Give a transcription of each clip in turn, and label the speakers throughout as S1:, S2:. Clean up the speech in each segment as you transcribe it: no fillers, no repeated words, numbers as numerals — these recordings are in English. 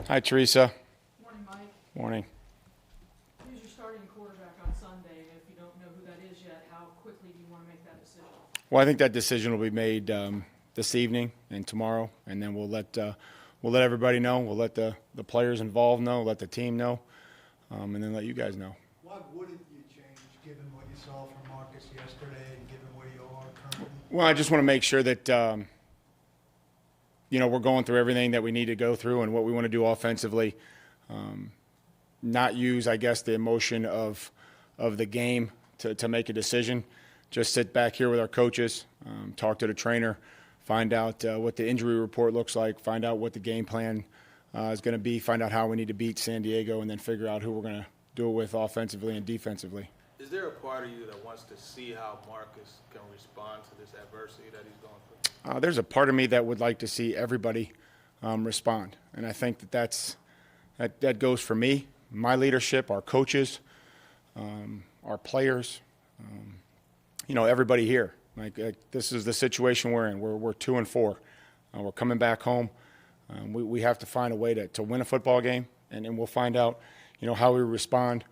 S1: Hi, Teresa.
S2: Morning, Mike.
S1: Morning.
S2: Who's your starting quarterback on Sunday? And if you don't know who that is yet, how quickly do you want to make that decision?
S1: Well, I think that decision will be made this evening and tomorrow, and then we'll let everybody know. We'll let the players involved know, let the team know, and then let you guys know.
S3: Why wouldn't you change, given what you saw from Marcus yesterday and given where you are currently?
S1: Well, I just want to make sure that we're going through everything that we need to go through and what we want to do offensively. Not use, I guess, the emotion of the game to make a decision. Just sit back here with our coaches, talk to the trainer, find out what the injury report looks like, find out what the game plan is going to be, find out how we need to beat San Diego, and then figure out who we're going to do it with offensively and defensively.
S4: Is there a part of you that wants to see how Marcus can respond to this adversity that he's going through?
S1: There's a part of me that would like to see everybody respond, and I think that goes for me, my leadership, our coaches, our players, everybody here. Like this is the situation we're in. We're 2-4. We're coming back home. We have to find a way to win a football game, and we'll find out, how we respond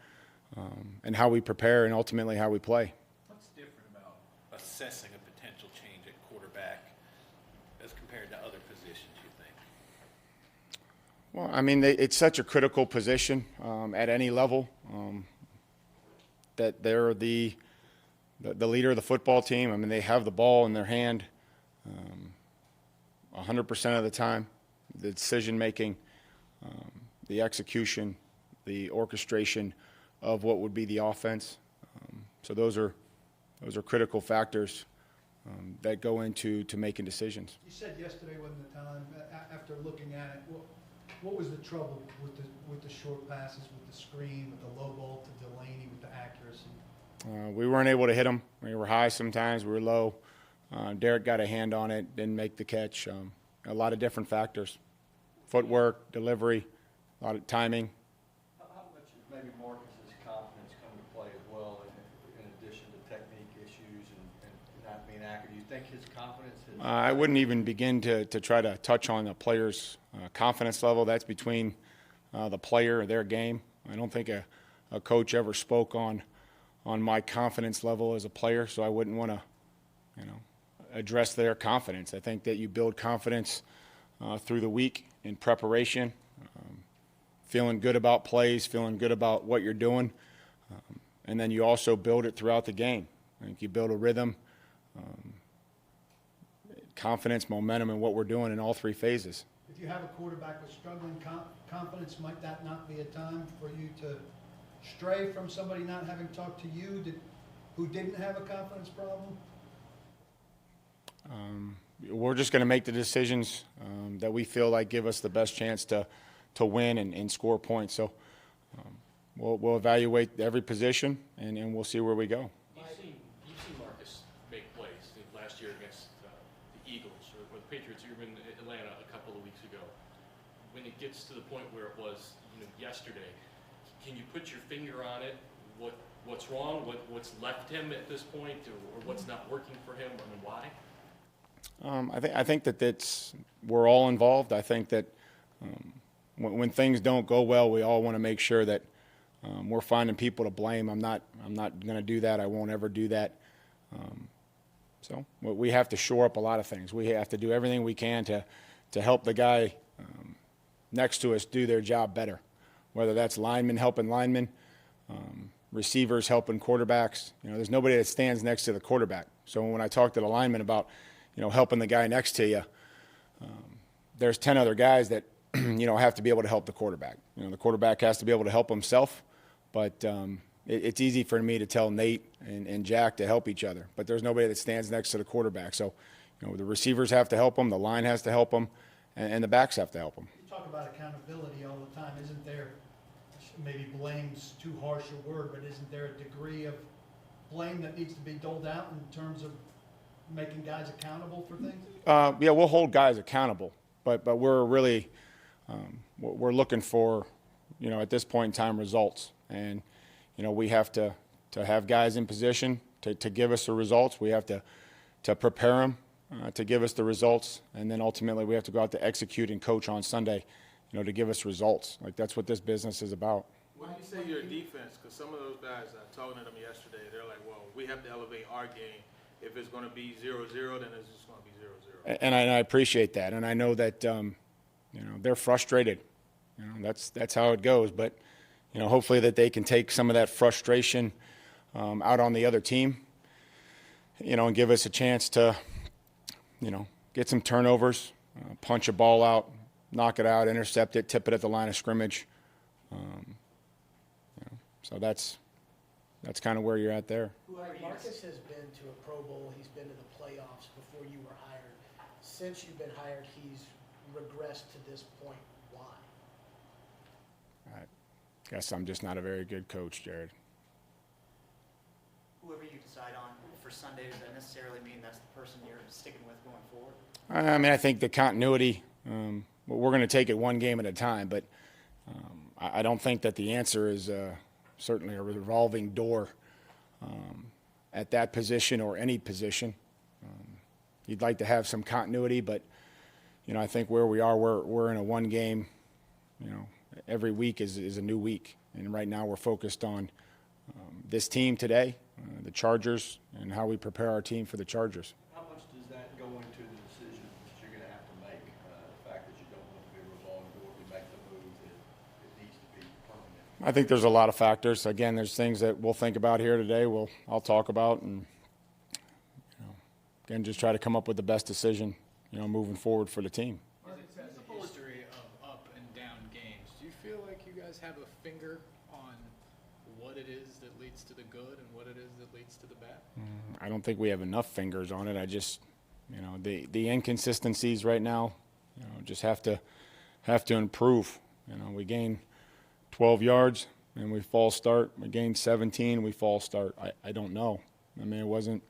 S1: and how we prepare, and ultimately how we play.
S5: What's different about assessing a potential change at quarterback as compared to other positions, you think?
S1: Well, I mean, it's such a critical position at any level that they're the leader of the football team. I mean, they have the ball in their hand 100% of the time. The decision-making, the execution, the orchestration of what would be the offense. So those are critical factors that go into making decisions.
S3: You said yesterday when the time, after looking at it, what was the trouble with the short passes, with the screen, with the low ball to Delaney, with the accuracy?
S1: We weren't able to hit them. We were high sometimes, we were low. Derek got a hand on it, didn't make the catch. A lot of different factors. Footwork, delivery, a lot of timing.
S6: How much maybe Marcus's confidence come to play as well, in addition to technique issues and not being accurate? Do you think his confidence is...
S1: I wouldn't even begin to try to touch on the player's confidence level. That's between the player and their game. I don't think a coach ever spoke on my confidence level as a player, so I wouldn't want to, address their confidence. I think that you build confidence through the week in preparation, feeling good about plays, feeling good about what you're doing, and then you also build it throughout the game. I think you build a rhythm, confidence, momentum in what we're doing in all three phases.
S3: If you have a quarterback with struggling confidence, might that not be a time for you to stray from somebody not having talked to you who didn't have a confidence problem?
S1: We're just going to make the decisions that we feel like give us the best chance to win and score points. So we'll evaluate every position, and we'll see where we go.
S7: You've seen Marcus make plays last year against the Eagles or the Patriots. You were in Atlanta a couple of weeks ago. When it gets to the point where it was yesterday, can you put your finger on it? What's wrong? What's left him at this point, or what's not working for him? I mean, why?
S1: I think that we're all involved. I think that when things don't go well, we all want to make sure that we're finding people to blame. I'm not going to do that. I won't ever do that. So we have to shore up a lot of things. We have to do everything we can to help the guy next to us do their job better, whether that's linemen helping linemen, receivers helping quarterbacks. There's nobody that stands next to the quarterback. So when I talk to the lineman about helping the guy next to you, there's 10 other guys that, have to be able to help the quarterback. The quarterback has to be able to help himself, but it's easy for me to tell Nate and Jack to help each other, but there's nobody that stands next to the quarterback. So, the receivers have to help them, the line has to help them, and the backs have to help them.
S3: You talk about accountability all the time. Isn't there, maybe blame's too harsh a word, but isn't there a degree of blame that needs to be doled out in terms of making guys accountable for things?
S1: Yeah, we'll hold guys accountable, but we're really we're looking for, at this point in time, results, and we have to have guys in position to give us the results. We have to prepare them to give us the results, and then ultimately we have to go out to execute and coach on Sunday to give us results. Like, that's what this business is about.
S4: What do you say your defense? Because some of those guys, talking to them yesterday, they're like, well, we have to elevate our game. If it's going to be 0-0, then it's just going to be 0-0.
S1: And I appreciate that, and I know that they're frustrated. That's how it goes. But hopefully that they can take some of that frustration out on the other team. And give us a chance to get some turnovers, punch a ball out, knock it out, intercept it, tip it at the line of scrimmage. So that's kind of where you're at there.
S8: Marcus has been to a Pro Bowl. He's been to the playoffs before you were hired. Since you've been hired, he's regressed to this point. Why?
S1: I guess I'm just not a very good coach, Jared.
S9: Whoever you decide on for Sunday, does that necessarily mean that's the person you're sticking with going forward?
S1: I mean, I think the continuity, we're going to take it one game at a time, but I don't think that the answer is certainly a revolving door at that position or any position. You'd like to have some continuity, but, I think where we are, we're in a one game, every week is a new week. And right now we're focused on this team today, the Chargers, and how we prepare our team for the Chargers.
S6: How much does that go into the decision that you're going to have to make? The fact that you don't want to be a revolving door, to make the move that it needs to be permanent?
S1: I think there's a lot of factors. Again, there's things that we'll think about here today. I'll talk about, and again, just try to come up with the best decision, moving forward for the team.
S10: Is it the history of up and down games? Do you feel like you guys have a finger on what it is that leads to the good and what it is that leads to the bad?
S1: I don't think we have enough fingers on it. I just, the inconsistencies right now, just have to improve. We gain 12 yards and we false start. We gain 17, we false start. I don't know. I mean, it wasn't.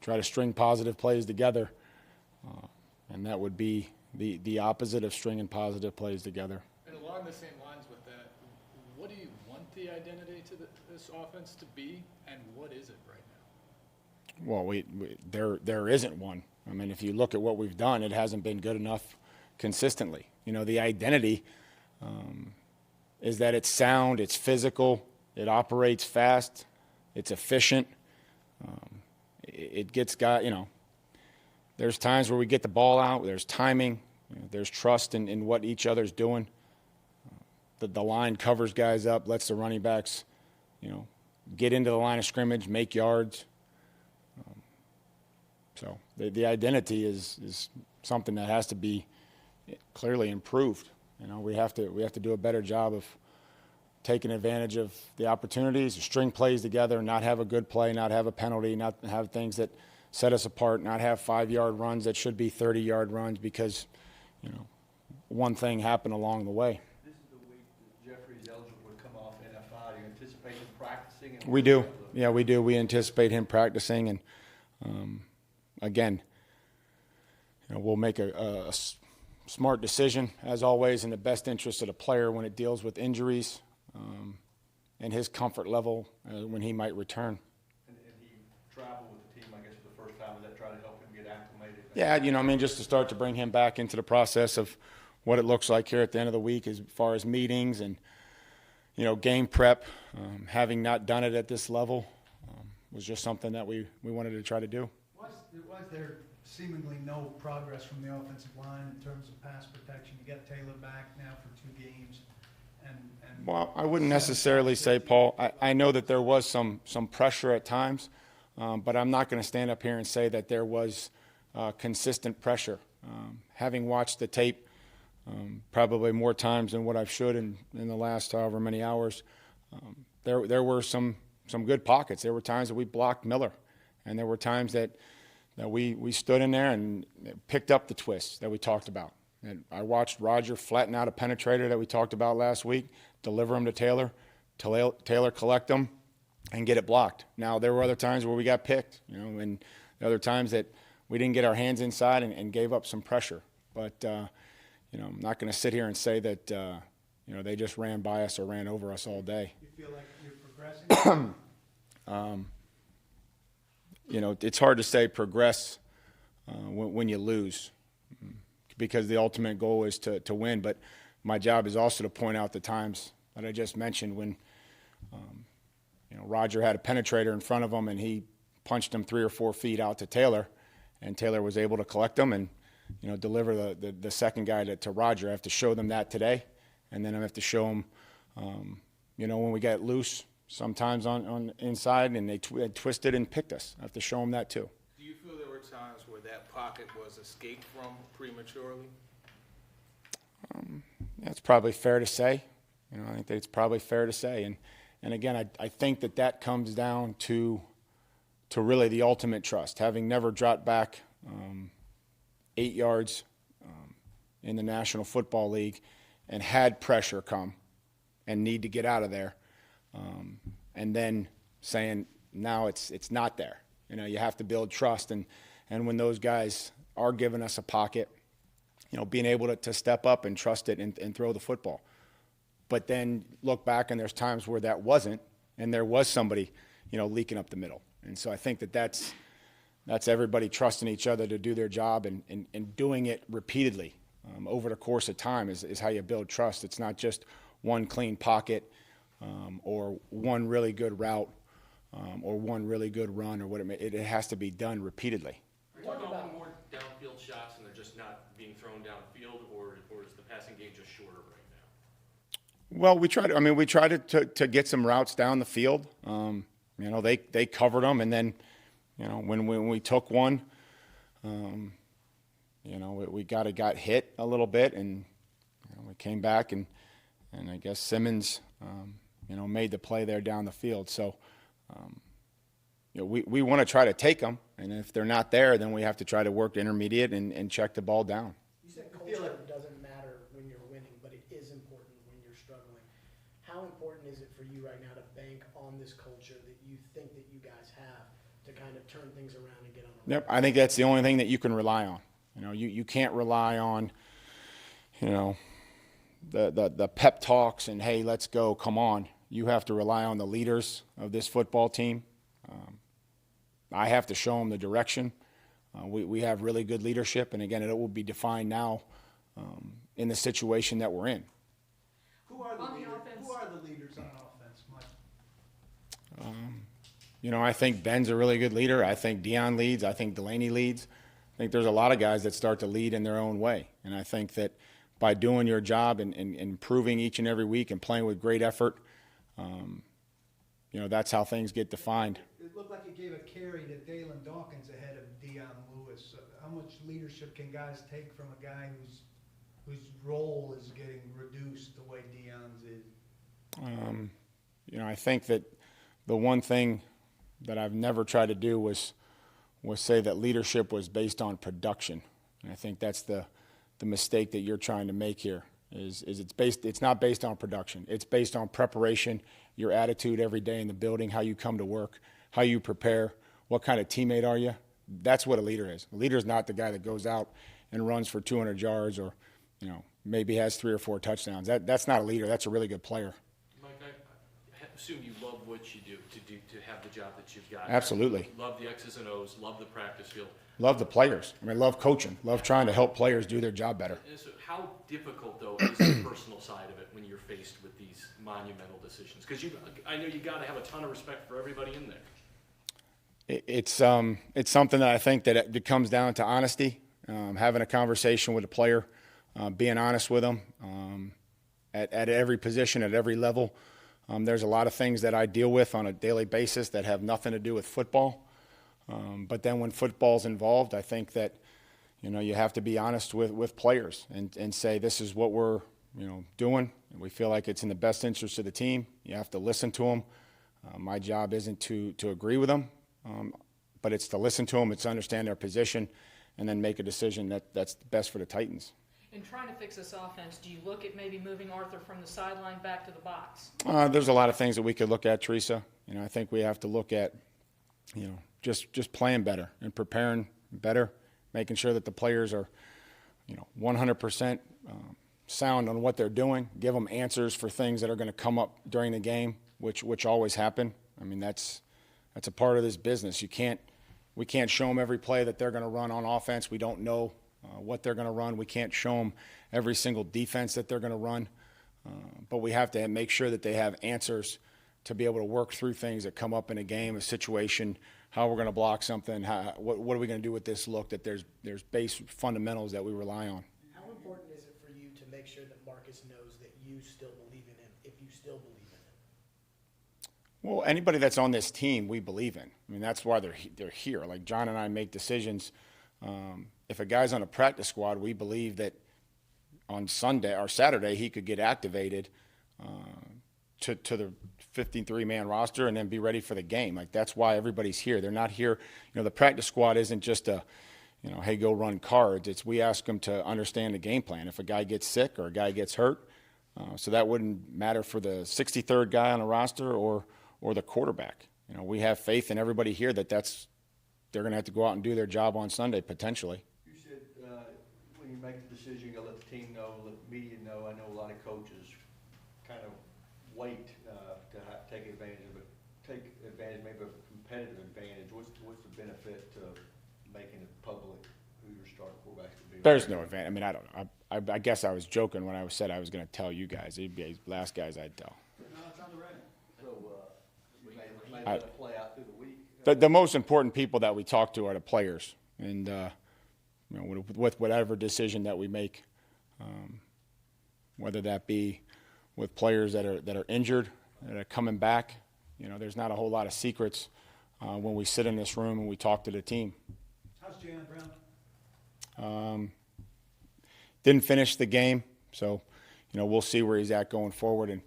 S1: Try to string positive plays together, and that would be the opposite of stringing positive plays together.
S10: And along the same lines with that, what do you want the identity to this offense to be, and what is it right now?
S1: Well, there isn't one. I mean, if you look at what we've done, it hasn't been good enough consistently. The identity is that it's sound, it's physical, it operates fast, it's efficient. It gets there's times where we get the ball out, there's timing, there's trust in what each other's doing. The line covers guys up, lets the running backs, get into the line of scrimmage, make yards. So the identity is something that has to be clearly improved. We have to do a better job of taking advantage of the opportunities, string plays together, not have a good play, not have a penalty, not have things that set us apart, not have 5-yard runs that should be 30-yard runs because, one thing happened along the way.
S6: This is the week that Jeffrey's eligible to come off NFI. Do you anticipate him practicing?
S1: We do. Yeah, we do. We anticipate him practicing, and again, we'll make a smart decision, as always, in the best interest of the player when it deals with injuries. And his comfort level when he might return.
S6: And he traveled with the team, I guess, for the first time. Does that try to help him get acclimated?
S1: Yeah, just to start to bring him back into the process of what it looks like here at the end of the week as far as meetings and, game prep. Having not done it at this level was just something that we wanted to try to do.
S3: Why is there seemingly no progress from the offensive line in terms of pass protection? You got Taylor back now for 2 games.
S1: Well, I wouldn't necessarily say, Paul. I know that there was some pressure at times, but I'm not going to stand up here and say that there was consistent pressure. Having watched the tape probably more times than what I should in the last however many hours, there were some good pockets. There were times that we blocked Miller, and there were times that we stood in there and picked up the twists that we talked about. And I watched Roger flatten out a penetrator that we talked about last week, deliver him to Taylor collect them, and get it blocked. Now, there were other times where we got picked, and other times that we didn't get our hands inside and gave up some pressure. But, I'm not going to sit here and say that, they just ran by us or ran over us all day.
S3: You feel like you're progressing?
S1: It's hard to say progress when you lose. because the ultimate goal is to win. But my job is also to point out the times that I just mentioned when, Roger had a penetrator in front of him and he punched him 3 or 4 feet out to Taylor, and Taylor was able to collect them and, deliver the second guy to Roger. I have to show them that today, and then I have to show them, when we get loose sometimes on inside and they twisted and picked us. I have to show them that too.
S4: Do you feel there were times where that pocket was escaped from prematurely?
S1: That's probably fair to say. I think that it's probably fair to say. And again, I think that comes down to really the ultimate trust. Having never dropped back 8 yards in the National Football League and had pressure come and need to get out of there, and then saying now it's not there. You have to build trust. And when those guys are giving us a pocket, being able to step up and trust it and throw the football. But then look back and there's times where that wasn't, and there was somebody, leaking up the middle. And so I think that's everybody trusting each other to do their job and doing it repeatedly over the course of time is how you build trust. It's not just one clean pocket or one really good route or one really good run or what it has to be done repeatedly.
S7: Are you talking about more downfield shots and they're just not being thrown downfield, or is the passing game just shorter right now?
S1: Well, we try to get some routes down the field. They covered them, and then, when we took one, we got hit a little bit, and we came back, and I guess Simmons, made the play there down the field. So, we want to try to take them, and if they're not there, then we have to try to work intermediate and check the ball down.
S8: You said culture doesn't matter when you're winning, but it is important when you're struggling. How important is it for you right now to bank on this culture that you think that you guys have to kind of turn things around and get on the
S1: Yep, I think that's the only thing that you can rely on. You can't rely on, the pep talks and, hey, let's go, come on. You have to rely on the leaders of this football team. I have to show them the direction. We have really good leadership, and again, it will be defined now in the situation that we're in.
S3: Who are the
S2: On the
S3: leaders?
S2: offense.
S3: Who are the leaders on offense, Mike?
S1: I think Ben's a really good leader. I think Dion leads. I think Delaney leads. I think there's a lot of guys that start to lead in their own way, and I think that by doing your job and improving each and every week and playing with great effort, that's how things get defined.
S3: It looked like you gave a carry to Dalen Dawkins ahead of Dion Lewis. How much leadership can guys take from a guy whose role is getting reduced the way Dion's is?
S1: I think that the one thing that I've never tried to do was say that leadership was based on production. And I think that's the mistake that you're trying to make here is it's not based on production. It's based on preparation, your attitude every day in the building, how you come to work, how you prepare, what kind of teammate are you. That's what a leader is. A leader is not the guy that goes out and runs for 200 yards or, maybe has 3 or 4 touchdowns. That's not a leader. That's a really good player.
S7: Mike, I assume you love what you do to have the job that you've got.
S1: Absolutely.
S7: Love the X's and O's, love the practice field.
S1: Love the players. Love coaching. Love trying to help players do their job better.
S7: And so how difficult, though, is the personal side of it when you're faced with these monumental decisions? Because I know you got to have a ton of respect for everybody in there.
S1: It's something that I think that it comes down to honesty, having a conversation with a player, being honest with them at every position, at every level. There's a lot of things that I deal with on a daily basis that have nothing to do with football. But then when football's involved, I think that, you have to be honest with players and say this is what we're, doing. We feel like it's in the best interest of the team. You have to listen to them. My job isn't to agree with them, but it's to listen to them. It's to understand their position and then make a decision that's best for the Titans.
S2: In trying to fix this offense, do you look at maybe moving Arthur from the sideline back to the box?
S1: There's a lot of things that we could look at, Teresa. I think we have to look at, just playing better and preparing better, making sure that the players are, 100% sound on what they're doing, give them answers for things that are going to come up during the game, which always happen. That's a part of this business. We can't show them every play that they're going to run on offense. We don't know what they're going to run. We can't show them every single defense that they're going to run, but we have to make sure that they have answers to be able to work through things that come up in a game, a situation, how we're going to block something, what are we going to do with this look, that there's base fundamentals that we rely on.
S8: How important is it for you to make sure that Marcus knows that you still believe in him, if you still believe in him?
S1: Well, anybody that's on this team, we believe in. I mean, that's why they're here. Like John and I make decisions. If a guy's on a practice squad, we believe that on Sunday or Saturday he could get activated to the 53-man roster and then be ready for the game. Like, that's why everybody's here. They're not here. You know, the practice squad isn't just a, you know, hey, go run cards. It's we ask them to understand the game plan. If a guy gets sick or a guy gets hurt, so that wouldn't matter for the 63rd guy on the roster or the quarterback. You know, we have faith in everybody here that they're going to have to go out and do their job on Sunday potentially.
S6: You said when you make the decision, you got to let the team know, let the media know. I know a lot of coaches kind of wait to take advantage of it, maybe of a competitive advantage. What's the benefit to making it public who your starting quarterback's going to be?
S1: There's no advantage. I mean, I don't know. I guess I was joking when I said I was going to tell you guys. It'd be the last guys I'd tell.
S6: No, it's on the record. So we may let it play out through the week.
S1: The most important people that we talk to are the players, and you know, with whatever decision that we make, whether that be with players that are injured, that are coming back. You know, there's not a whole lot of secrets when we sit in this room and we talk to the team.
S3: How's Jalen Brown?
S1: Didn't finish the game, so you know, we'll see where he's at going forward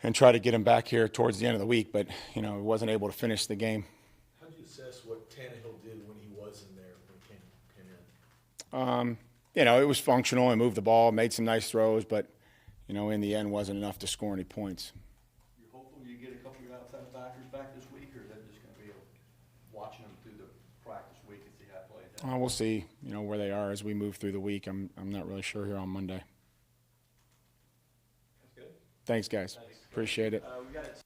S1: and try to get him back here towards the end of the week. But you know, he wasn't able to finish the game.
S11: How do you assess what Tannehill did when he was in there when he came in?
S1: You know, it was functional. He moved the ball, made some nice throws, but you know, in the end, wasn't enough to score any points.
S6: You're hopeful you get a couple of your outside backers back this week, or is that just going to be watching them through the practice week and see how it plays out?
S1: We'll see, you know, where they are as we move through the week. I'm not really sure here on Monday.
S11: That's good.
S1: Thanks, guys. Appreciate it.
S6: We got it.